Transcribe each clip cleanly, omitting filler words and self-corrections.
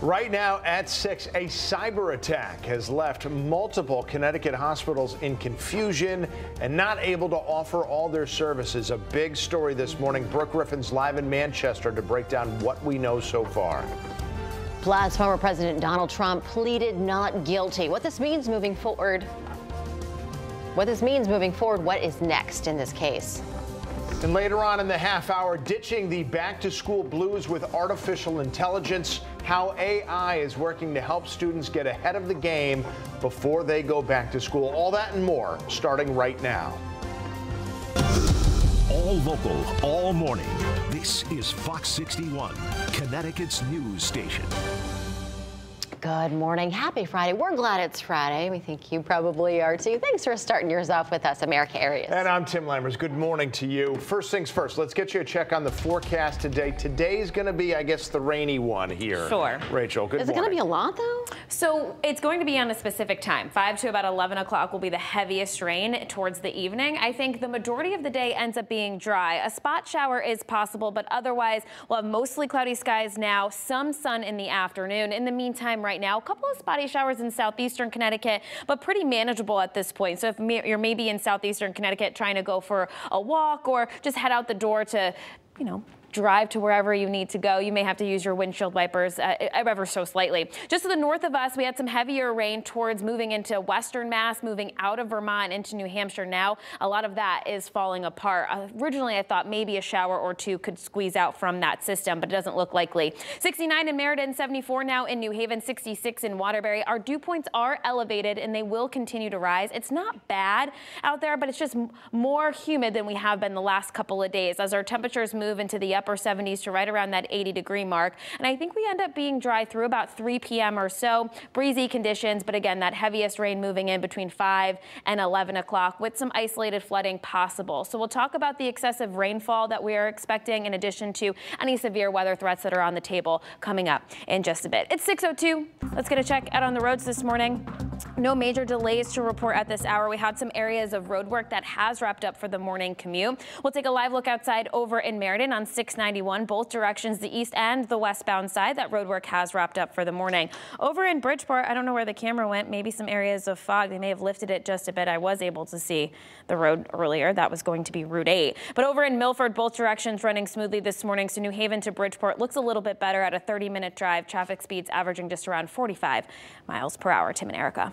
Right now at 6, a cyber attack has left multiple Connecticut hospitals in confusion and not able to offer all their services. A big story this morning. Brooke Griffin's live in Manchester to break down what we know so far. Plus, former President Donald Trump pleaded not guilty. What this means moving forward. What is next in this case? And later on in the half hour, ditching the back-to-school blues with artificial intelligence, how AI is working to help students get ahead of the game before they go back to school. All that and more starting right now. All local, all morning. This is Fox 61, Connecticut's news station. Good morning. Happy Friday. We're glad it's Friday. We think you probably are too. Thanks for starting yours off with us, America Areas. And I'm Tim Lammers. Good morning to you. First things first, let's get you a check on the forecast today. Today's going to be, I guess, the rainy one here. Sure. Rachel, good morning. Is it going to be a lot, though? So it's going to be on a specific time. 5 to about 11 o'clock will be the heaviest rain towards the evening. I think the majority of the day ends up being dry. A spot shower is possible, but otherwise we'll have mostly cloudy skies now, some sun in the afternoon. In the meantime, right now, a couple of spotty showers in southeastern Connecticut, but pretty manageable at this point. So if you're maybe in southeastern Connecticut trying to go for a walk or just head out the door to, drive to wherever you need to go, you may have to use your windshield wipers ever so slightly. Just to the north of us, we had some heavier rain towards moving into western Mass, moving out of Vermont into New Hampshire now. A lot of that is falling apart. Originally, I thought maybe a shower or two could squeeze out from that system, but it doesn't look likely. 69 in Meriden, 74 now in New Haven, 66 in Waterbury. Our dew points are elevated and they will continue to rise. It's not bad out there, but it's just more humid than we have been the last couple of days as our temperatures move into the upper 70s to right around that 80-degree mark. And I think we end up being dry through about 3 p.m. or so. Breezy conditions, but again, that heaviest rain moving in between 5 and 11 o'clock with some isolated flooding possible. So we'll talk about the excessive rainfall that we are expecting in addition to any severe weather threats that are on the table coming up in just a bit. It's 6:02. Let's get a check out on the roads this morning. No major delays to report at this hour. We had some areas of road work that has wrapped up for the morning commute. We'll take a live look outside over in Meriden on 691, both directions, the east and the westbound side. That road work has wrapped up for the morning. Over in Bridgeport, I don't know where the camera went, maybe some areas of fog. They may have lifted it just a bit. I was able to see the road earlier. That was going to be Route 8. But over in Milford, both directions running smoothly this morning. So New Haven to Bridgeport looks a little bit better at a 30-minute drive. Traffic speeds averaging just around 45 miles per hour. Tim and Erica.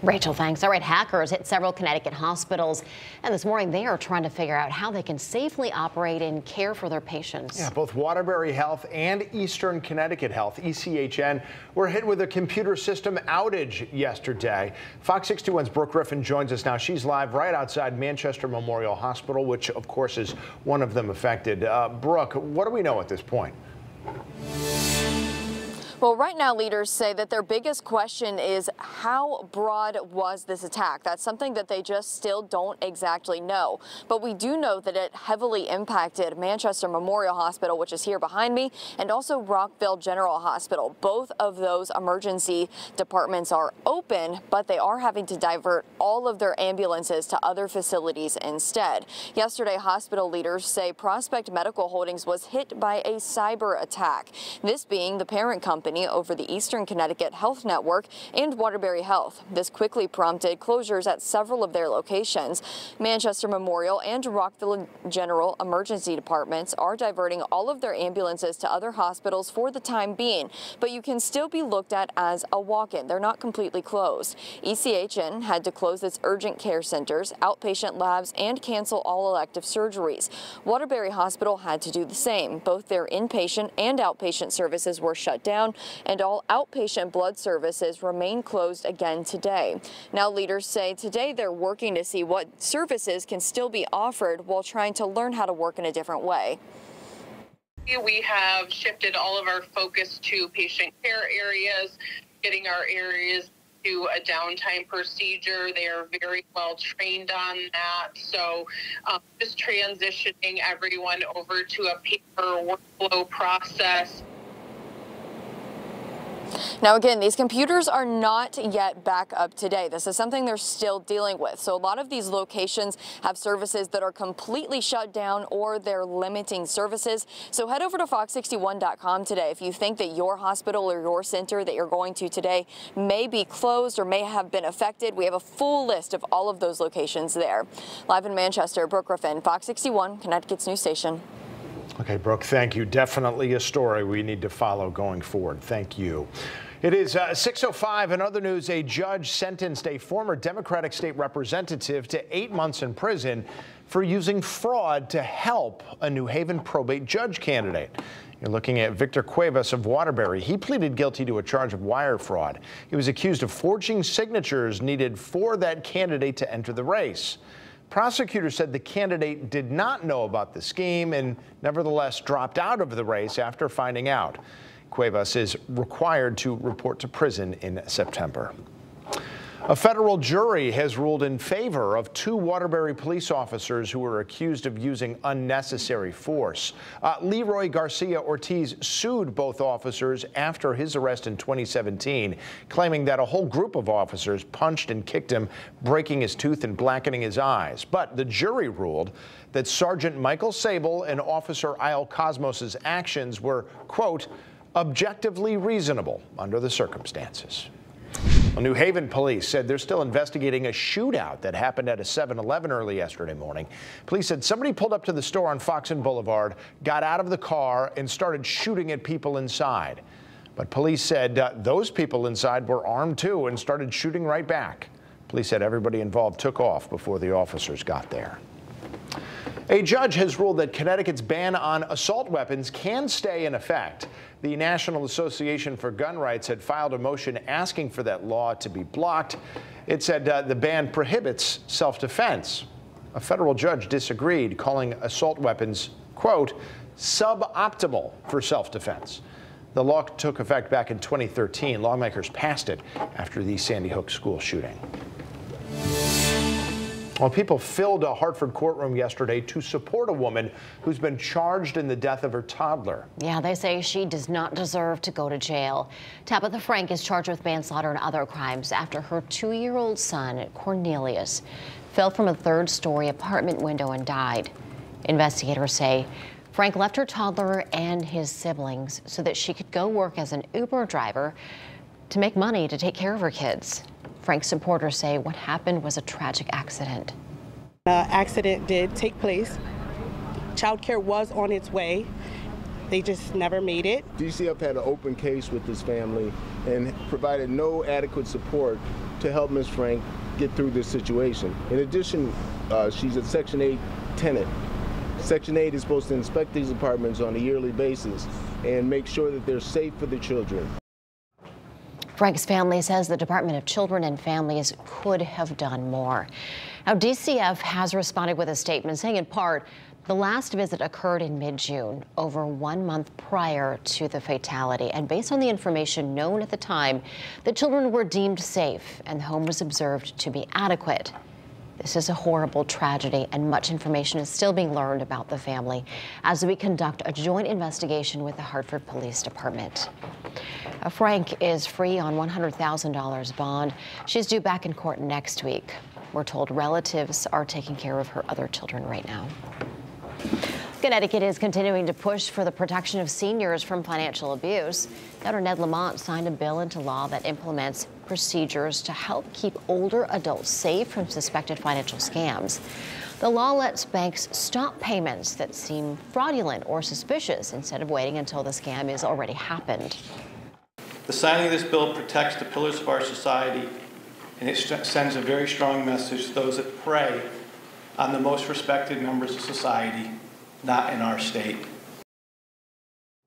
Rachel, thanks. All right, hackers hit several Connecticut hospitals, and this morning they are trying to figure out how they can safely operate and care for their patients. Yeah, both Waterbury Health and Eastern Connecticut Health, ECHN, were hit with a computer system outage yesterday. Fox 61's Brooke Griffin joins us now. She's live right outside Manchester Memorial Hospital, which of course is one of them affected. Brooke, what do we know at this point? Well, right now, leaders say that their biggest question is how broad was this attack? That's something that they just still don't exactly know. But we do know that it heavily impacted Manchester Memorial Hospital, which is here behind me, and also Rockville General Hospital. Both of those emergency departments are open, but they are having to divert all of their ambulances to other facilities instead. Yesterday, hospital leaders say Prospect Medical Holdings was hit by a cyber attack, this being the parent company over the Eastern Connecticut Health Network and Waterbury Health. This quickly prompted closures at several of their locations. Manchester Memorial and Rockville General emergency departments are diverting all of their ambulances to other hospitals for the time being, but you can still be looked at as a walk-in. They're not completely closed. ECHN had to close its urgent care centers, outpatient labs, and cancel all elective surgeries. Waterbury Hospital had to do the same. Both their inpatient and outpatient services were shut down, and all outpatient blood services remain closed again today. Now, leaders say today they're working to see what services can still be offered while trying to learn how to work in a different way. We have shifted all of our focus to patient care areas, getting our areas to a downtime procedure. They are very well trained on that. So just transitioning everyone over to a paper workflow process. Now, again, these computers are not yet back up today. This is something they're still dealing with. So a lot of these locations have services that are completely shut down or they're limiting services. So head over to fox61.com today if you think that your hospital or your center that you're going to today may be closed or may have been affected. We have a full list of all of those locations there. Live in Manchester, Brooke Griffin, Fox 61, Connecticut's news station. Okay, Brooke, thank you. Definitely a story we need to follow going forward. Thank you. It is 6:05. In other news, a judge sentenced a former Democratic state representative to 8 months in prison for using fraud to help a New Haven probate judge candidate. You're looking at Victor Cuevas of Waterbury. He pleaded guilty to a charge of wire fraud. He was accused of forging signatures needed for that candidate to enter the race. Prosecutors said the candidate did not know about the scheme and nevertheless dropped out of the race after finding out. Cuevas is required to report to prison in September. A federal jury has ruled in favor of 2 Waterbury police officers who were accused of using unnecessary force. Leroy Garcia Ortiz sued both officers after his arrest in 2017, claiming that a whole group of officers punched and kicked him, breaking his tooth and blackening his eyes. But the jury ruled that Sergeant Michael Sable and Officer Isle Cosmos's actions were, quote, objectively reasonable under the circumstances. Well, New Haven police said they're still investigating a shootout that happened at a 7-Eleven early yesterday morning. Police said somebody pulled up to the store on Fox and Boulevard, got out of the car, and started shooting at people inside. But police said those people inside were armed too and started shooting right back. Police said everybody involved took off before the officers got there. A judge has ruled that Connecticut's ban on assault weapons can stay in effect. The National Association for Gun Rights had filed a motion asking for that law to be blocked. It said the ban prohibits self-defense. A federal judge disagreed, calling assault weapons, quote, suboptimal for self-defense. The law took effect back in 2013. Lawmakers passed it after the Sandy Hook school shooting. Well, people filled a Hartford courtroom yesterday to support a woman who's been charged in the death of her toddler. Yeah, they say she does not deserve to go to jail. Tabitha Frank is charged with manslaughter and other crimes after her 2-year-old son, Cornelius, fell from a 3rd-story apartment window and died. Investigators say Frank left her toddler and his siblings so that she could go work as an Uber driver to make money to take care of her kids. Frank's supporters say what happened was a tragic accident. The accident did take place. Child care was on its way. They just never made it. DCF had an open case with this family and provided no adequate support to help Ms. Frank get through this situation. In addition, she's a Section 8 tenant. Section 8 is supposed to inspect these apartments on a yearly basis and make sure that they're safe for the children. Frank's family says the Department of Children and Families could have done more. Now, DCF has responded with a statement saying, in part, the last visit occurred in mid-June, over 1 month prior to the fatality. And based on the information known at the time, the children were deemed safe and the home was observed to be adequate. This is a horrible tragedy, and much information is still being learned about the family as we conduct a joint investigation with the Hartford Police Department. Frank is free on $100,000 bond. She's due back in court next week. We're told relatives are taking care of her other children right now. Connecticut is continuing to push for the protection of seniors from financial abuse. Governor Ned Lamont signed a bill into law that implements procedures to help keep older adults safe from suspected financial scams. The law lets banks stop payments that seem fraudulent or suspicious instead of waiting until the scam has already happened. The signing of this bill protects the pillars of our society, and it sends a very strong message to those that prey on the most respected members of society, not in our state.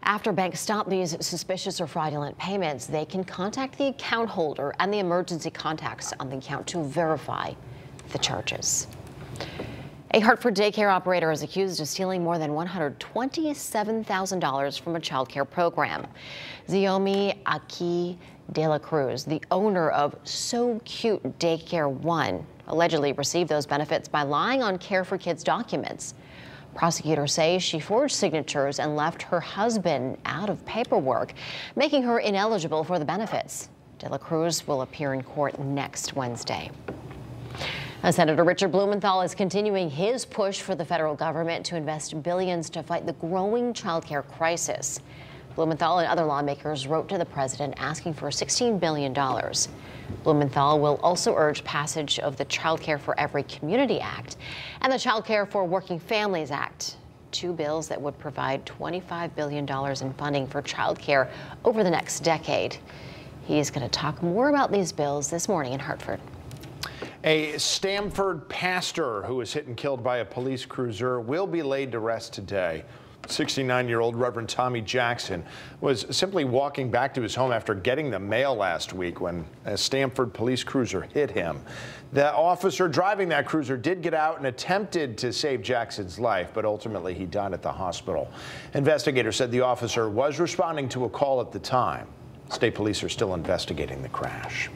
After banks stop these suspicious or fraudulent payments, they can contact the account holder and the emergency contacts on the account to verify the charges. A Hartford daycare operator is accused of stealing more than $127,000 from a child care program. Xiomi Aki de la Cruz, the owner of So Cute Daycare 1, allegedly received those benefits by lying on Care for Kids documents. Prosecutors say she forged signatures and left her husband out of paperwork, making her ineligible for the benefits. De La Cruz will appear in court next Wednesday. Senator Richard Blumenthal is continuing his push for the federal government to invest billions to fight the growing child care crisis. Blumenthal and other lawmakers wrote to the president asking for $16 billion. Blumenthal will also urge passage of the Child Care for Every Community Act and the Child Care for Working Families Act, two bills that would provide $25 billion in funding for child care over the next decade. He's going to talk more about these bills this morning in Hartford. A Stamford pastor who was hit and killed by a police cruiser will be laid to rest today. 69-year-old Reverend Tommy Jackson was simply walking back to his home after getting the mail last week when a Stamford police cruiser hit him. The officer driving that cruiser did get out and attempted to save Jackson's life, but ultimately he died at the hospital. Investigators said the officer was responding to a call at the time. State police are still investigating the crash.